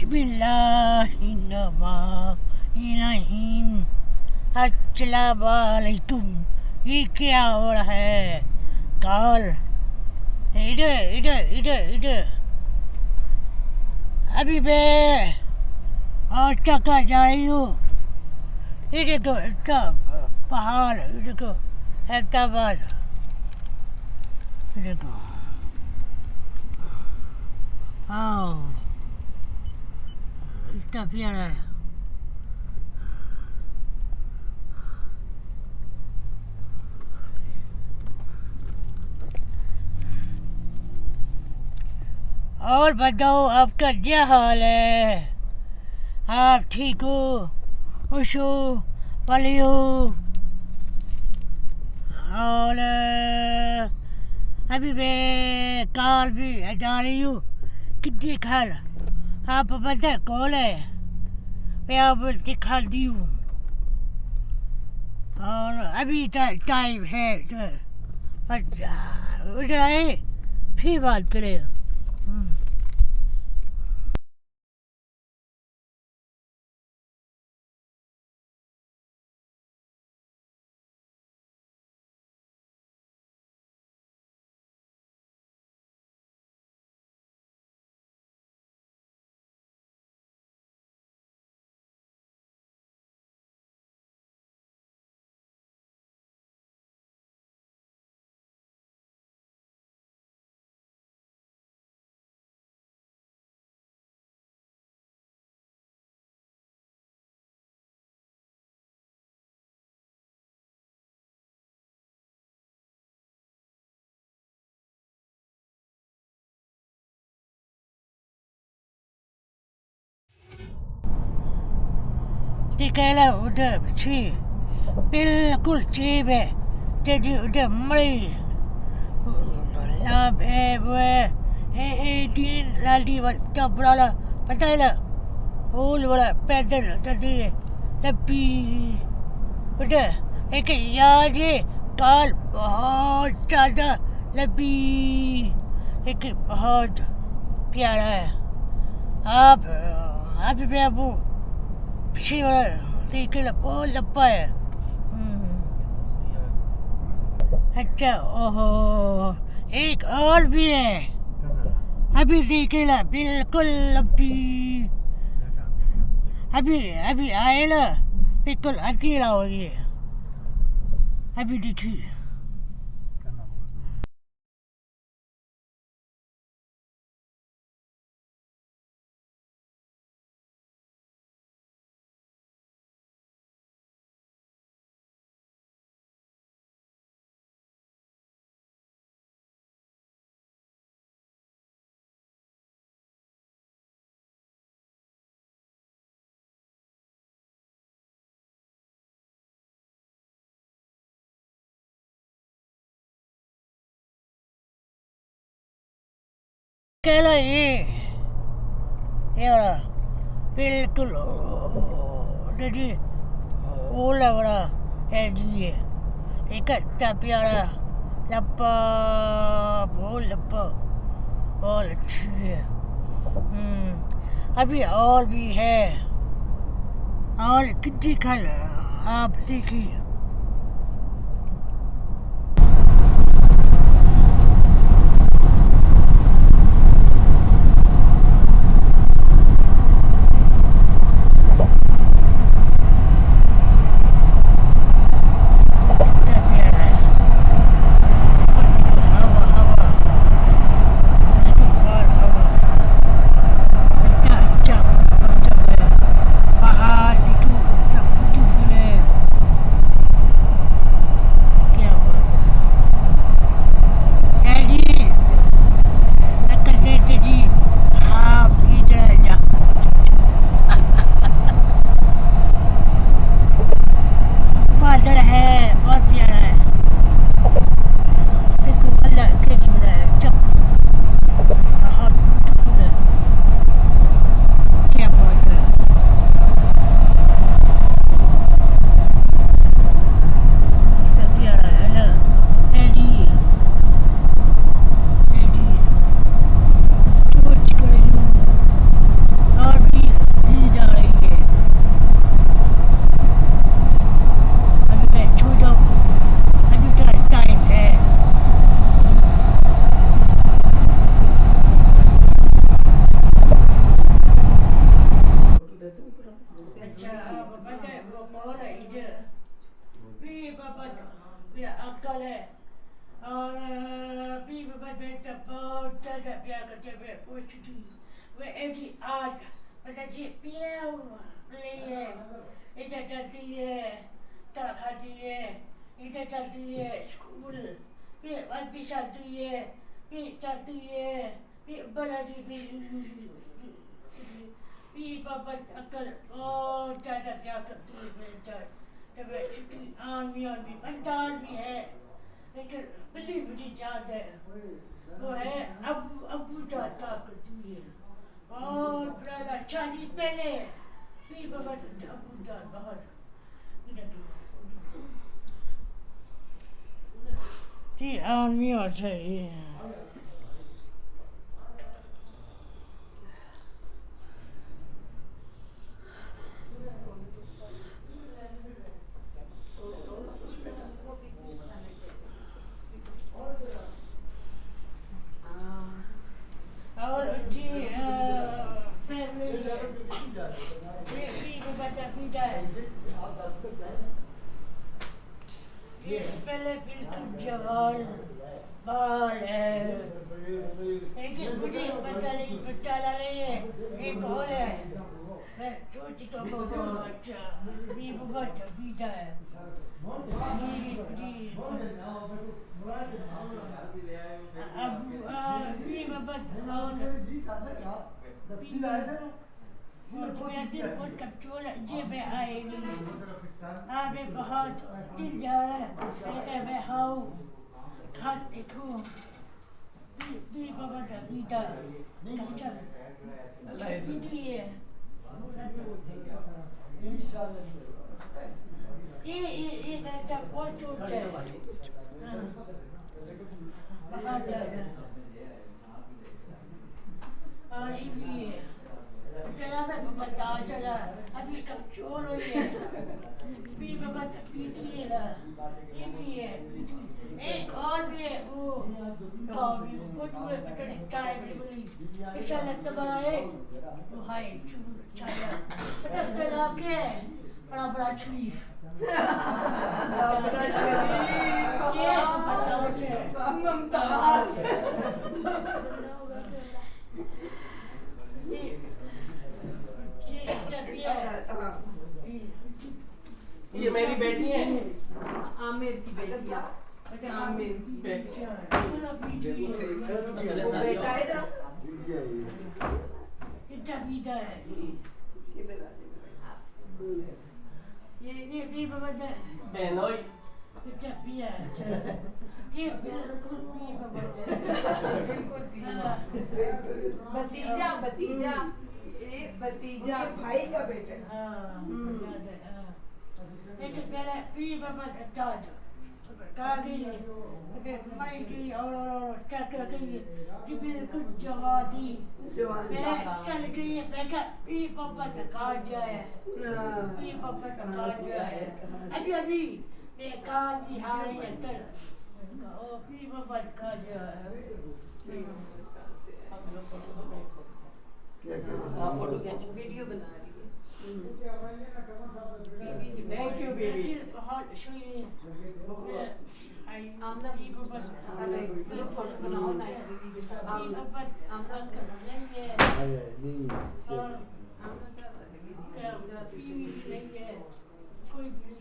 बिस्मिल्लाहिर्रहमानिर्रहीम। अस्सलाम वालेकुम। ये क्या हो रहा है? कॉल इधर इधर इधर इधर। अभी मैं आस्था का जा रही हूँ। इधर को इतना पहाड़, इधर को हैदराबाद, इधर को आओ, इतना प्यारा है। और बताओ आपका क्या हाल है? आप ठीक हो? खुश हो? वाली हो? और अभी मैं कार भी जा रही हूँ। कितनी कार आप पता कौन है? मैं आपको दिखाती हूँ। और अभी टाइम है तो उधर आए फिर बात करें। दिखेला उधर छी बिल्कुल चीप है। तेजी उधर मरी लाभ है वो है तीन लाठी वाला बड़ा पता है ना? होल वाला पैदल तभी तभी उधर एक याद है। काल बहुत ज़्यादा लंबी, लेकिन बहुत प्यारा है। आप भी आपको देखना बहुत लंबा है। अच्छा, ओहो, एक और भी है। अभी देखना बिल्कुल लंबी। अभी आए ना, बिल्कुल अकेला हो गया। अभी देखिए अकेला ये वाला बिल्कुल देखिए ओला वाला है जी। ये एक अच्छा प्यारा लंबा, बहुत लंबा, बहुत अच्छी है। अभी और भी है, और कितनी खल आप देखिए। है और भी बेटा बहुत ज़्यादा प्यार करते हुए पूछती वे ऐसी आज मतलब ये प्यार नहीं है इधर चलती है क्या खाती है इधर चलती है स्कूल फिर वापस आती है फिर जाती है फिर बड़ा भी पापा अक्ल बहुत ज़्यादा प्यार करती है बेटा जब छुट्टी आर्मी पंजाब भी है लेकिन बड़ी बड़ी जात है वो है अबू जात का करती है बहुत बड़ा शादी पहले भी पापा अबू जात बहुत जी आर्मी और चाहिए और जी फैमिली भी बच्चा पीता है ये पहले बिल्कुल जवान बाल है लेकिन मुझे पता नहीं बच्चा ला रही है एक और है मैं सोची तो बहुत अच्छा भी बच्चा पीता है बहुत दिन जा रहा है मैं हाउ खाट देखूं भी बाबा का पीता ये बच्चा बहुत छोटा है बहुत ज़्यादा और ये चला मैं बता चला अभी कब चोर हुई है भी बाबा पीती है ना ये भी है एक और भी है वो कॉफी वो जो है पता नहीं क्या है बोली ऐसा लगता बड़ा है वो हाय चूर चाया पता चला के बड़ा बड़ा छुरी ये बताओ चे ममताज ये मेरी बेटी है आमिर की बेटी है आमिर की बेटी वो बेटा है इधर कितना पीता है इधर आ ये भी बाबा बहनोई कितना पिया ये बिल्कुल भी बाबा बिल्कुल भतीजा भतीजा भतीजा भाई का बेटा लेकिन पहले भी बाबा दादा कागज मई की और चक्र की कि बिल्कुल जवानी मैं चल गई है मैं क्या भी बाबा थका जाए भी बाबा थका जाए अभी मैं काल बिहार अंदर ओ भी बाबा थका जाए फोटो खींच वीडियो बना रही है थैंक यू बेबी बहुत शुक्रिया आमना ग्रुप फोटो बनाओ ना दीदी के साथ आमना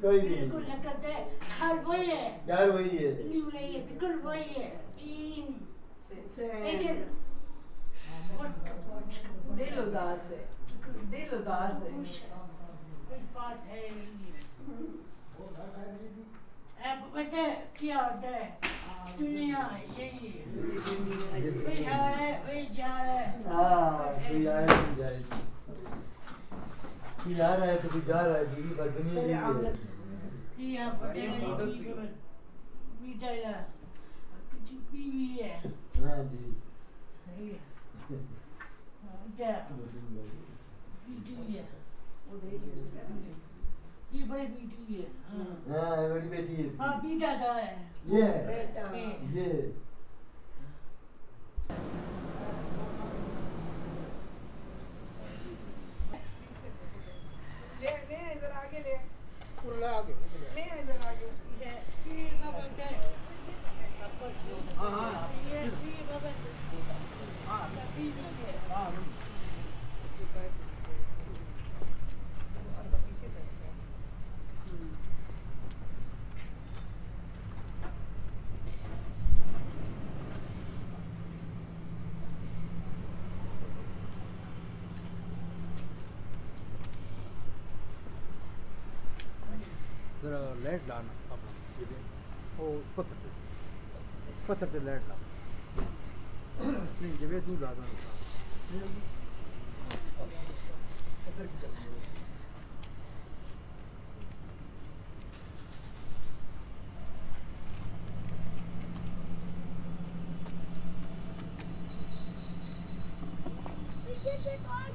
कोई भी बिल्कुल लगता है हर वही है यार वही है बिल्कुल वही है चीन लेकिन दिल उदास है दिल उदास है कुछ बात है अब पता है क्या होता है दुनिया यही है कोई आ रहा है कोई जा रहा है हाँ कोई आया कोई जाए कोई आ रहा है तो कोई जा रहा है बीवी पर दुनिया यही है कि आप बीता कुछ बीवी है हाँ जी क्या बीती है ये बड़ी बीटी है हाँ बड़ी बेटी है इसकी। हाँ बीटा का है ये ये ये ले इधर आगे ले आगे ले इधर आगे ये बाबा मेरा लाइट लाना अपना वो पत्थर से लाइट ला नहीं जब तू ला दो Get